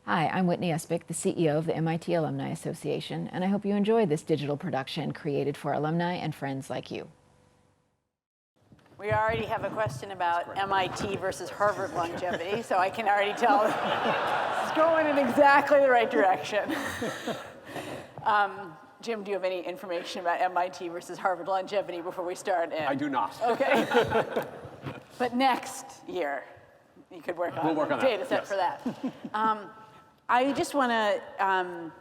Hi, I'm Whitney Espich, the CEO of the MIT Alumni Association, and I hope you enjoy this digital production created for alumni and friends like you. We already have a question about MIT versus Harvard longevity, so I can already tell it's going in exactly the right direction. Jim, do you have any information about MIT versus Harvard longevity before we start? I do not. Okay. But next year, you could work on a data set for that. I just want to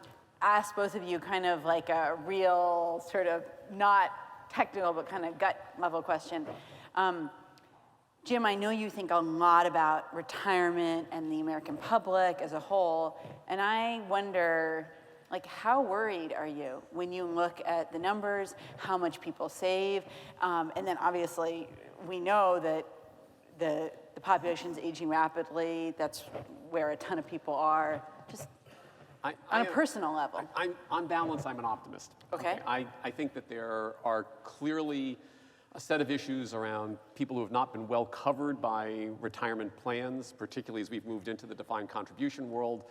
ask both of you kind of like a real sort of not technical but kind of gut level question. Jim, I know you think a lot about retirement and the American public as a whole, and I wonder, like, how worried are you when you look at the numbers, how much people save, and then obviously we know that the population's aging rapidly, that's where a ton of people are, just on a personal level. On balance, I'm an optimist. Okay. I think that there are clearly a set of issues around people who have not been well covered by retirement plans, particularly as we've moved into the defined contribution world,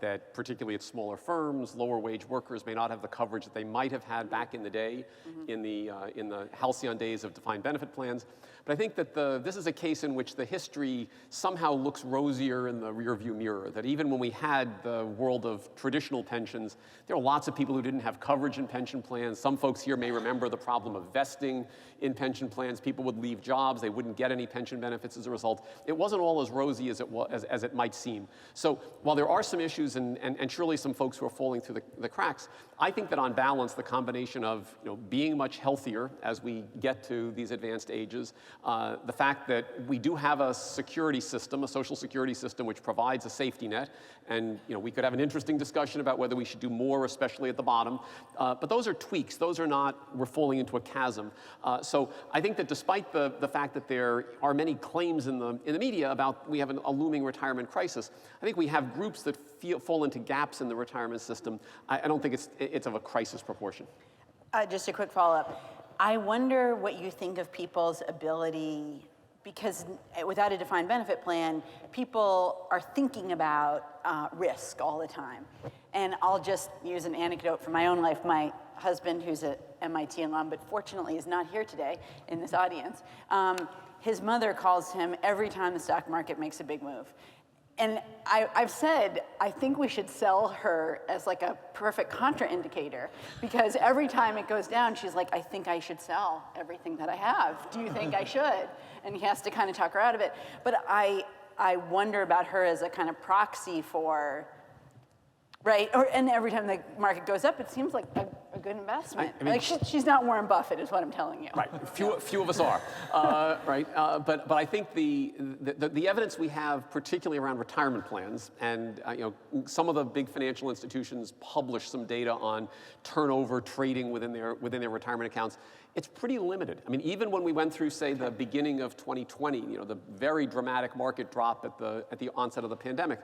that particularly at smaller firms, lower wage workers may not have the coverage that they might have had back in the day, in the halcyon days of defined benefit plans. But I think that this is a case in which the history somehow looks rosier in the rearview mirror, that even when we had the world of traditional pensions, there are lots of people who didn't have coverage in pension plans. Some folks here may remember the problem of vesting in pension plans. People would leave jobs, they wouldn't get any pension benefits as a result. It wasn't all as rosy as it might seem. So while there are some issues and surely some folks who are falling through the cracks, I think that on balance, the combination of being much healthier as we get to these advanced ages, the fact that we do have a security system, a social security system, which provides a safety net, and we could have an interesting discussion about whether we should do more, especially at the bottom. But those are tweaks. Those are not, we're falling into a chasm. So I think that despite the fact that there are many claims in the media about we have a looming retirement crisis, I think we have groups that fall into gaps in the retirement system. I don't think it's of a crisis proportion. Just a quick follow-up. I wonder what you think of people's ability, because without a defined benefit plan, people are thinking about risk all the time. And I'll just use an anecdote from my own life. My husband, who's an MIT alum, but fortunately is not here today in this audience, his mother calls him every time the stock market makes a big move. And I've said, I think we should sell her as like a perfect contraindicator, because every time it goes down, she's like, I think I should sell everything that I have. Do you think I should? And he has to kind of talk her out of it. But I wonder about her as a kind of proxy for, right? And every time the market goes up, it seems like a good investment. I mean, like she's not Warren Buffett, is what I'm telling you. Right. Few of us are, right? But I think the evidence we have, particularly around retirement plans, and some of the big financial institutions publish some data on turnover trading within their retirement accounts. It's pretty limited. I mean, even when we went through, say, the beginning of 2020, the very dramatic market drop at the onset of the pandemic,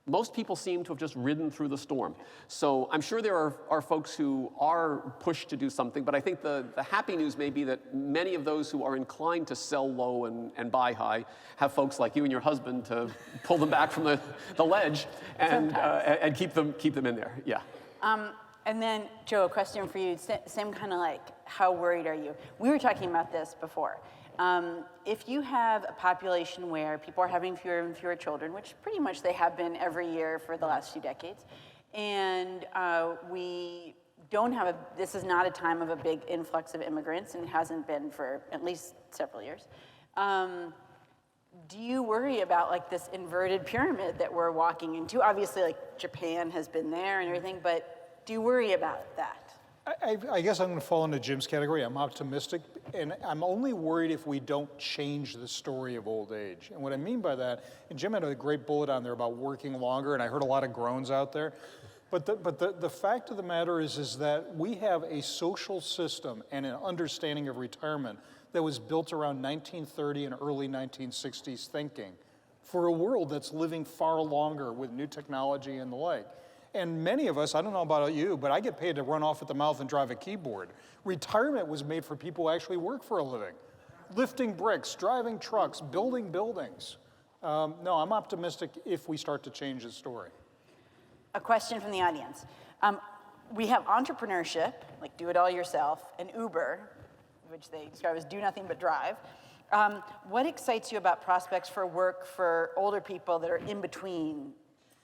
most people seem to have just ridden through the storm. So I'm sure there are folks who are pushed to do something, but I think the happy news may be that many of those who are inclined to sell low and buy high have folks like you and your husband to pull them back from the ledge and keep them in there. Yeah. And then, Joe, a question for you. Same kind of like, how worried are you? We were talking about this before. If you have a population where people are having fewer and fewer children, which pretty much they have been every year for the last few decades, and we don't have this is not a time of a big influx of immigrants, and it hasn't been for at least several years. Do you worry about like this inverted pyramid that we're walking into? Obviously, like Japan has been there and everything, but do you worry about that? I guess I'm going to fall into Jim's category. I'm optimistic, and I'm only worried if we don't change the story of old age. And what I mean by that, and Jim had a great bullet on there about working longer, and I heard a lot of groans out there. But the fact of the matter is that we have a social system and an understanding of retirement that was built around 1930 and early 1960s thinking for a world that's living far longer with new technology and the like. And many of us, I don't know about you, but I get paid to run off at the mouth and drive a keyboard. Retirement was made for people who actually work for a living. Lifting bricks, driving trucks, building buildings. No, I'm optimistic if we start to change the story. A question from the audience. We have entrepreneurship, like do it all yourself, and Uber, which they describe as do nothing but drive. What excites you about prospects for work for older people that are in between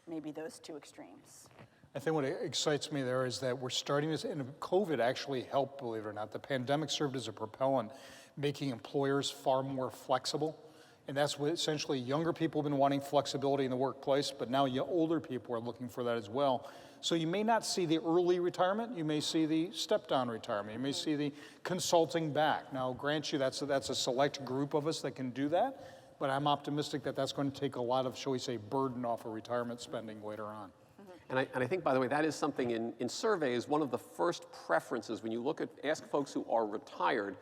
maybe those two extremes? I think what excites me there is that we're starting this, and COVID actually helped, believe it or not. The pandemic served as a propellant, making employers far more flexible. And that's what essentially younger people have been wanting flexibility in the workplace, but now older people are looking for that as well. So you may not see the early retirement, you may see the step-down retirement, you may see the consulting back. Now, grant you, that's a select group of us that can do that, but I'm optimistic that that's going to take a lot of, shall we say, burden off of retirement spending later on. And I think, by the way, that is something in surveys, one of the first preferences when you ask folks who are retired,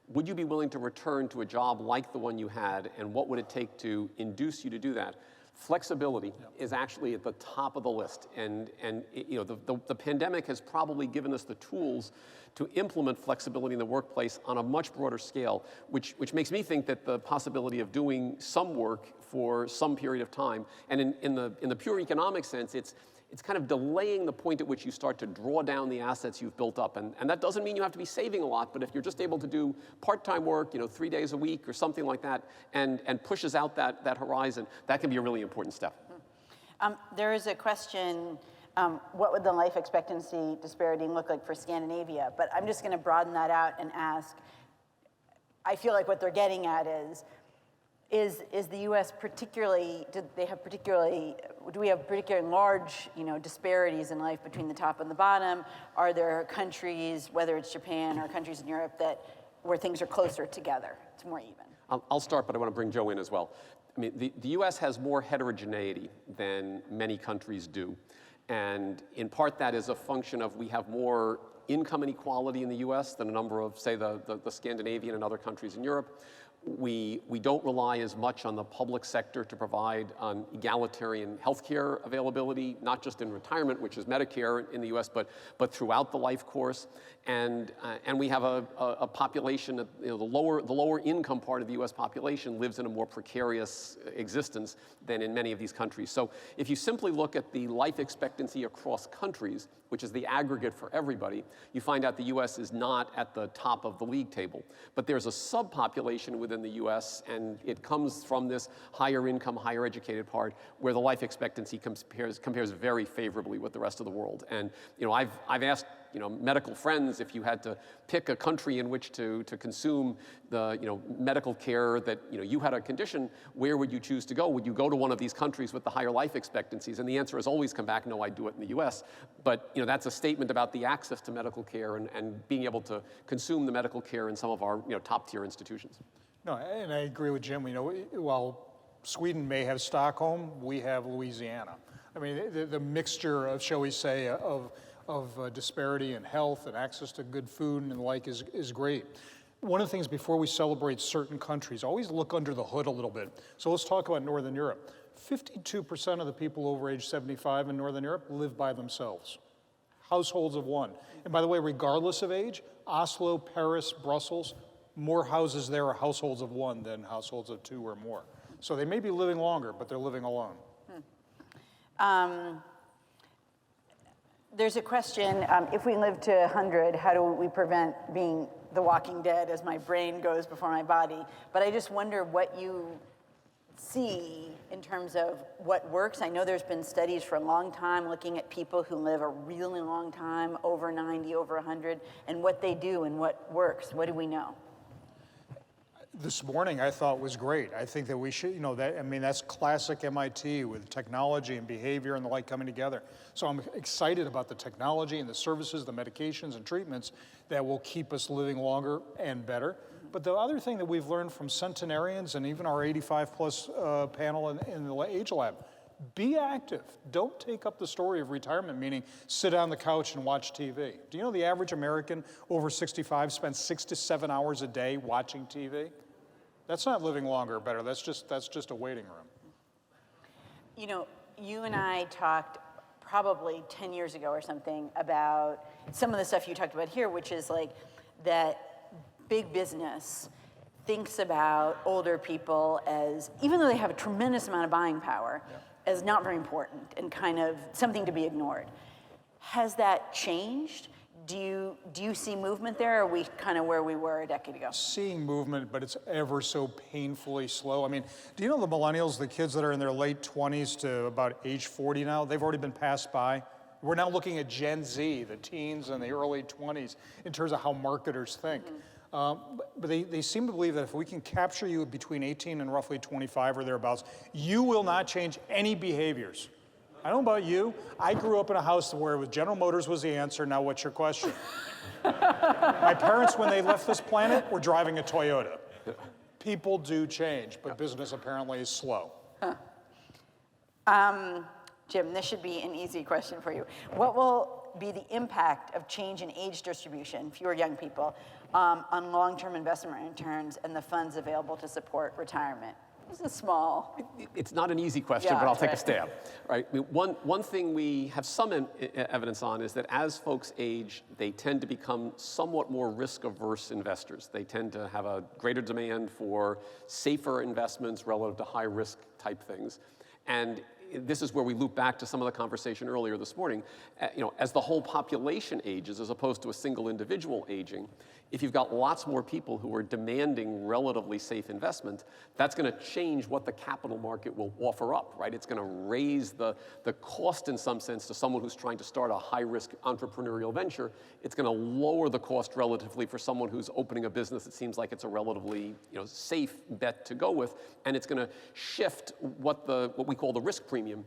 would you be willing to return to a job like the one you had, and what would it take to induce you to do that? Flexibility is actually at the top of the list, and the pandemic has probably given us the tools to implement flexibility in the workplace on a much broader scale, which makes me think that the possibility of doing some work for some period of time, and in the pure economic sense, it's kind of delaying the point at which you start to draw down the assets you've built up. And that doesn't mean you have to be saving a lot, but if you're just able to do part-time work, 3 days a week or something like that, and pushes out that horizon, that can be a really important step. There is a question, what would the life expectancy disparity look like for Scandinavia? But I'm just going to broaden that out and ask, I feel like what they're getting at is the U.S. particularly, do we have particularly large, disparities in life between the top and the bottom? Are there countries, whether it's Japan or countries in Europe, where things are closer together? It's more even. I'll start, but I want to bring Joe in as well. I mean, the U.S. has more heterogeneity than many countries do. And in part, that is a function of we have more income inequality in the U.S. than a number of, say, the Scandinavian and other countries in Europe. We don't rely as much on the public sector to provide egalitarian healthcare availability, not just in retirement, which is Medicare in the U.S., but throughout the life course. And we have a population, the lower income part of the U.S. population lives in a more precarious existence than in many of these countries. So if you simply look at the life expectancy across countries, which is the aggregate for everybody, you find out the U.S. is not at the top of the league table. But there's a subpopulation within the U.S., and it comes from this higher income, higher educated part, where the life expectancy compares very favorably with the rest of the world. And I've asked medical friends, if you had to pick a country in which to consume the medical care that you had a condition, where would you choose to go? Would you go to one of these countries with the higher life expectancies? And the answer has always come back, no, I'd do it in the U.S. But that's a statement about the access to medical care and being able to consume the medical care in some of our top tier institutions. No, and I agree with Jim. While Sweden may have Stockholm, we have Louisiana. I mean, the mixture of, shall we say, of disparity in health and access to good food and the like is great. One of the things before we celebrate certain countries, always look under the hood a little bit. So let's talk about Northern Europe. 52% of the people over age 75 in Northern Europe live by themselves. Households of one. And by the way, regardless of age, Oslo, Paris, Brussels, more houses there are households of one than households of two or more. So they may be living longer, but they're living alone. There's a question, if we live to 100, how do we prevent being the Walking Dead as my brain goes before my body? But I just wonder what you see in terms of what works. I know there's been studies for a long time looking at people who live a really long time, over 90, over 100, and what they do and what works. What do we know? This morning I thought was great. I think that we should, that's classic MIT with technology and behavior and the like coming together. So I'm excited about the technology and the services, the medications and treatments that will keep us living longer and better. But the other thing that we've learned from centenarians and even our 85 plus panel in the Age Lab, be active. Don't take up the story of retirement, meaning sit on the couch and watch TV. Do you know the average American over 65 spends 6 to 7 hours a day watching TV? That's not living longer or better. That's just a waiting room. You and I talked probably 10 years ago or something about some of the stuff you talked about here, which is like that big business thinks about older people as, even though they have a tremendous amount of buying power, as not very important and kind of something to be ignored. Has that changed? Do you see movement there, or are we kind of where we were a decade ago? Seeing movement, but it's ever so painfully slow. I mean, do you know the millennials, the kids that are in their late 20s to about age 40 now, they've already been passed by? We're now looking at Gen Z, the teens and the early 20s, in terms of how marketers think. But they seem to believe that if we can capture you between 18 and roughly 25 or thereabouts, you will not change any behaviors. I don't know about you. I grew up in a house where General Motors was the answer. Now what's your question? My parents, when they left this planet, were driving a Toyota. People do change, but business apparently is slow. Jim, this should be an easy question for you. What will be the impact of change in age distribution, fewer young people, on long-term investment returns and the funds available to support retirement? This is small. It's not an easy question, but I'll take a stab. Right? I mean, one thing we have some evidence on is that as folks age, they tend to become somewhat more risk-averse investors. They tend to have a greater demand for safer investments relative to high-risk type things. And this is where we loop back to some of the conversation earlier this morning. As the whole population ages, as opposed to a single individual aging, if you've got lots more people who are demanding relatively safe investment, that's going to change what the capital market will offer up, right? It's going to raise the cost in some sense to someone who's trying to start a high-risk entrepreneurial venture. It's going to lower the cost relatively for someone who's opening a business that seems like it's a relatively safe bet to go with, and it's going to shift what we call the risk premium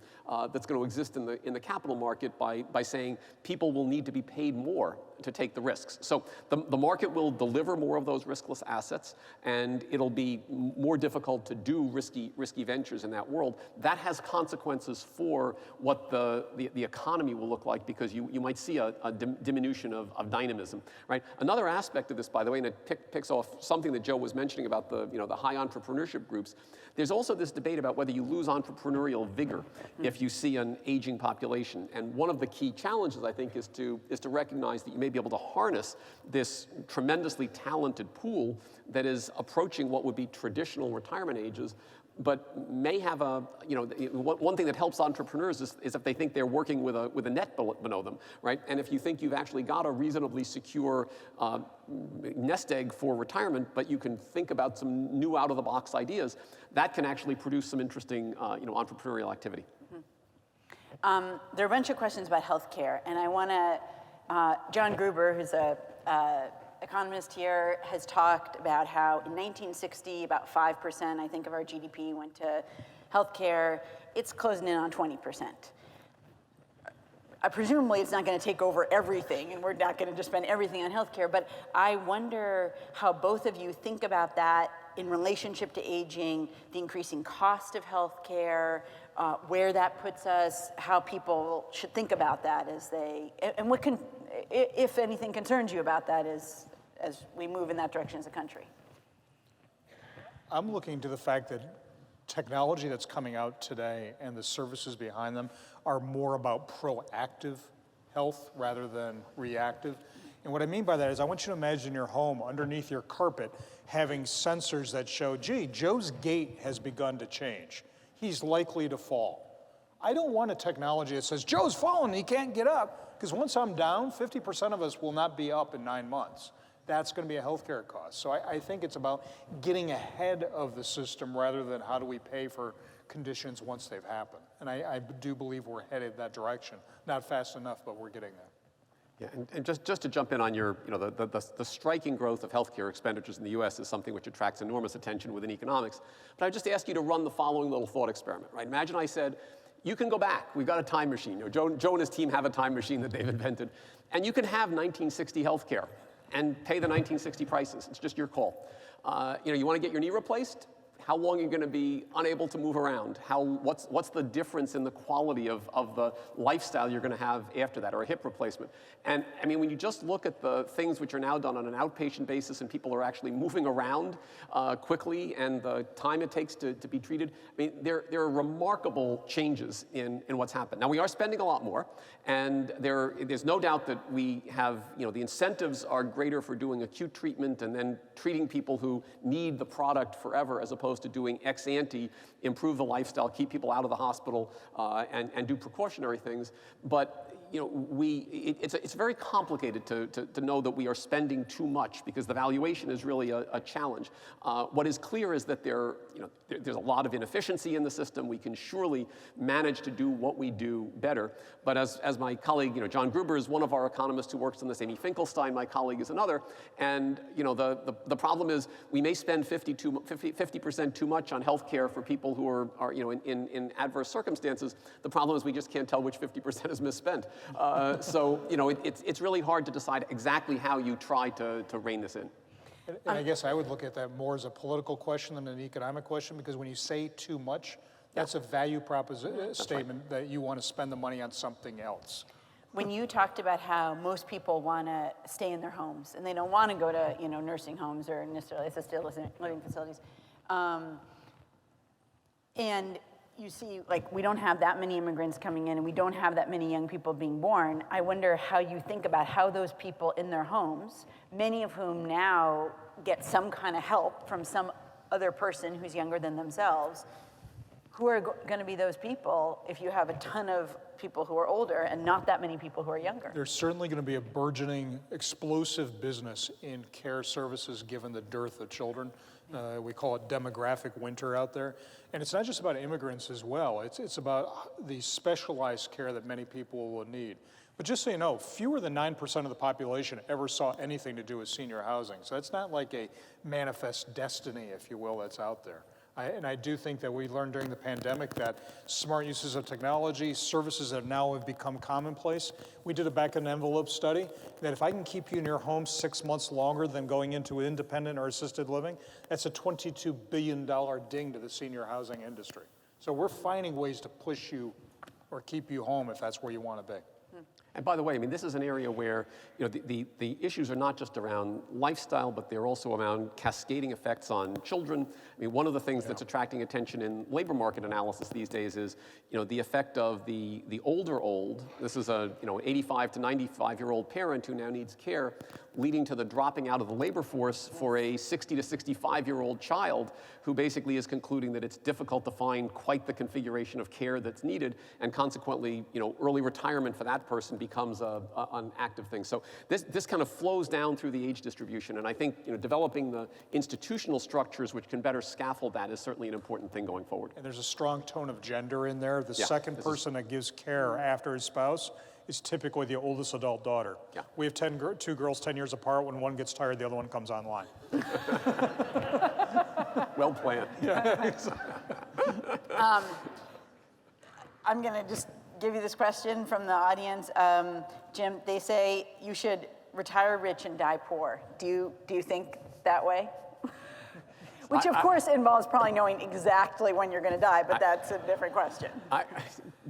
that's going to exist in the capital market by saying people will need to be paid more to take the risks. So the market will deliver more of those riskless assets, and it'll be more difficult to do risky ventures in that world. That has consequences for what the economy will look like, because you might see a diminution of dynamism, right? Another aspect of this, by the way, and it picks off something that Joe was mentioning about the high entrepreneurship groups. There's also this debate about whether you lose entrepreneurial vigor if you see an aging population. And one of the key challenges, I think, is to recognize that you may be able to harness this tremendously talented pool that is approaching what would be traditional retirement ages, but may have one thing that helps entrepreneurs is if they think they're working with a net below them, right? And if you think you've actually got a reasonably secure nest egg for retirement, but you can think about some new out-of-the-box ideas, that can actually produce some interesting entrepreneurial activity. There are a bunch of questions about healthcare, and I want to, John Gruber, who's a economist here, has talked about how in 1960, about 5%, I think, of our GDP went to healthcare. It's closing in on 20%. Presumably, it's not going to take over everything, and we're not going to just spend everything on healthcare, but I wonder how both of you think about that in relationship to aging, the increasing cost of healthcare, where that puts us, how people should think about that and what can, if anything concerns you about that as we move in that direction as a country. I'm looking to the fact that technology that's coming out today and the services behind them are more about proactive health rather than reactive. And what I mean by that is I want you to imagine your home underneath your carpet having sensors that show, gee, Joe's gait has begun to change. He's likely to fall. I don't want a technology that says, Joe's fallen, he can't get up. Because once I'm down, 50% of us will not be up in 9 months. That's going to be a healthcare cost. So I think it's about getting ahead of the system rather than how do we pay for conditions once they've happened. And I do believe we're headed that direction. Not fast enough, but we're getting there. Yeah, and just to jump in on your, the striking growth of healthcare expenditures in the U.S. is something which attracts enormous attention within economics. But I just ask you to run the following little thought experiment, right? Imagine I said, you can go back. We've got a time machine. Joe and his team have a time machine that they've invented. And you can have 1960 healthcare and pay the 1960 prices. It's just your call. You want to get your knee replaced? How long are you going to be unable to move around? What's the difference in the quality of the lifestyle you're going to have after that, or a hip replacement? And I mean, when you just look at the things which are now done on an outpatient basis and people are actually moving around quickly and the time it takes to be treated, I mean, there are remarkable changes in what's happened. Now, we are spending a lot more, and there's no doubt that we have, the incentives are greater for doing acute treatment and then treating people who need the product forever, as opposed to doing ex ante, improve the lifestyle, keep people out of the hospital, and do precautionary things. But it's very complicated to know that we are spending too much, because the valuation is really a challenge. What is clear is that there's a lot of inefficiency in the system. We can surely manage to do what we do better. But as my colleague, John Gruber is one of our economists who works on this. Amy Finkelstein, my colleague, is another. And the problem is we may spend 50% too much on healthcare for people who are in adverse circumstances. The problem is we just can't tell which 50% is misspent. So it's really hard to decide exactly how you try to rein this in. And I guess I would look at that more as a political question than an economic question, because when you say too much, that's a value statement that you want to spend the money on something else. When you talked about how most people want to stay in their homes and they don't want to go to nursing homes or necessarily assisted living facilities, and you see, like, we don't have that many immigrants coming in and we don't have that many young people being born. I wonder how you think about how those people in their homes, many of whom now get some kind of help from some other person who's younger than themselves, who are going to be those people if you have a ton of people who are older and not that many people who are younger? There's certainly going to be a burgeoning, explosive business in care services given the dearth of children. We call it demographic winter out there. And it's not just about immigrants as well. It's about the specialized care that many people will need. But just so you know, fewer than 9% of the population ever saw anything to do with senior housing. So it's not like a manifest destiny, if you will, that's out there. And I do think that we learned during the pandemic that smart uses of technology, services that now have become commonplace. We did a back-of-an-envelope study that if I can keep you in your home 6 months longer than going into independent or assisted living, that's a $22 billion ding to the senior housing industry. So we're finding ways to push you or keep you home if that's where you want to be. And by the way, I mean, this is an area where the issues are not just around lifestyle, but they're also around cascading effects on children. I mean, one of the things that's attracting attention in labor market analysis these days is the effect of the older old. This is a 85 to 95-year-old parent who now needs care, leading to the dropping out of the labor force for a 60 to 65-year-old child who basically is concluding that it's difficult to find quite the configuration of care that's needed, and consequently, early retirement for that person becomes an active thing. So this kind of flows down through the age distribution, and I think developing the institutional structures which can better scaffold that is certainly an important thing going forward. And there's a strong tone of gender in there. The second person that gives care after his spouse is typically the oldest adult daughter. Yeah. We have two girls 10 years apart. When one gets tired, the other one comes online. Well planned. I'm going to just give you this question from the audience. Jim, they say you should retire rich and die poor. Do you think that way? Which, of course, involves probably knowing exactly when you're going to die, but that's a different question.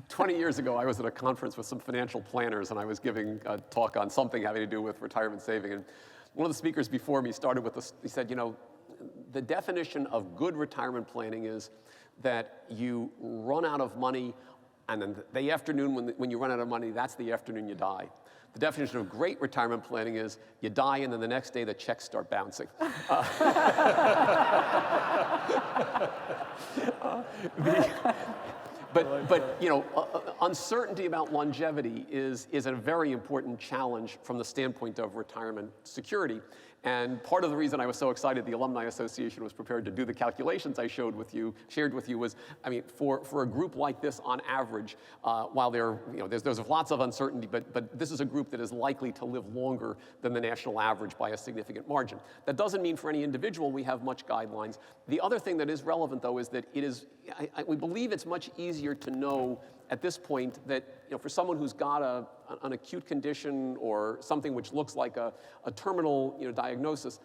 20 years ago, I was at a conference with some financial planners, and I was giving a talk on something having to do with retirement saving. And one of the speakers before me started with this. He said, the definition of good retirement planning is that you run out of money, and then the afternoon when you run out of money, that's the afternoon you die. The definition of great retirement planning is you die, and then the next day the checks start bouncing. But uncertainty about longevity is a very important challenge from the standpoint of retirement security. And part of the reason I was so excited the Alumni Association was prepared to do the calculations I shared with you was, I mean, for a group like this, on average, while there's lots of uncertainty, but this is a group that is likely to live longer than the national average by a significant margin. That doesn't mean for any individual we have much guidelines. The other thing that is relevant, though, is that we believe it's much easier to know at this point that for someone who's got an acute condition or something which looks like a terminal diagnosis,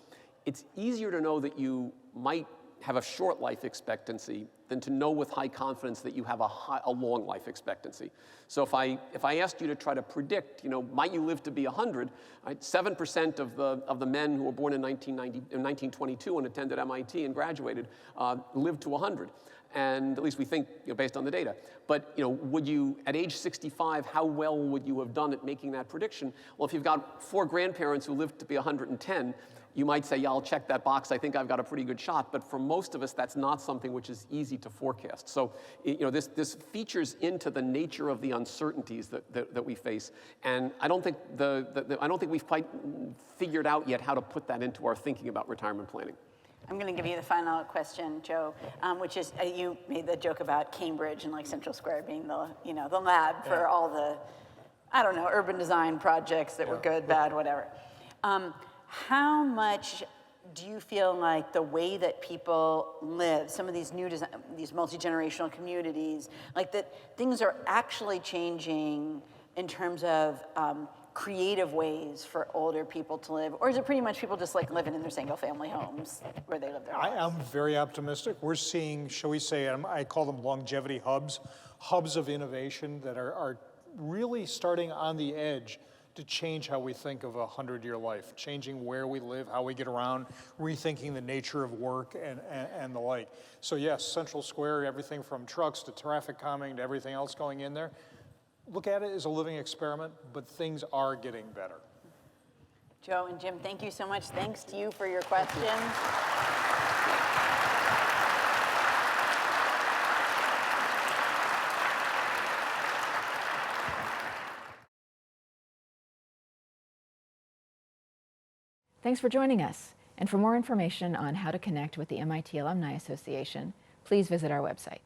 it's easier to know that you might have a short life expectancy than to know with high confidence that you have a long life expectancy. So if I asked you to try to predict, might you live to be 100, right, 7% of the men who were born in 1922 and attended MIT and graduated lived to 100. And at least we think, based on the data. But would you, at age 65, how well would you have done at making that prediction? Well, if you've got 4 grandparents who lived to be 110, you might say, yeah, I'll check that box. I think I've got a pretty good shot. But for most of us, that's not something which is easy to forecast. So this features into the nature of the uncertainties that we face. And I don't think I don't think we've quite figured out yet how to put that into our thinking about retirement planning. I'm going to give you the final question, Joe, which is you made the joke about Cambridge and like Central Square being the lab for all the, I don't know, urban design projects that were good, bad, whatever. How much do you feel like the way that people live, some of these new design, these multi-generational communities, like that things are actually changing in terms of creative ways for older people to live? Or is it pretty much people just like living in their single family homes where they live their lives? I'm very optimistic. We're seeing, shall we say, I call them longevity hubs of innovation that are really starting on the edge to change how we think of a 100-year life, changing where we live, how we get around, rethinking the nature of work and the like. So yes, Central Square, everything from trucks to traffic calming to everything else going in there. Look at it as a living experiment, but things are getting better. Joe and Jim, thank you so much. Thanks to you for your questions. Thanks for joining us. And for more information on how to connect with the MIT Alumni Association, please visit our website.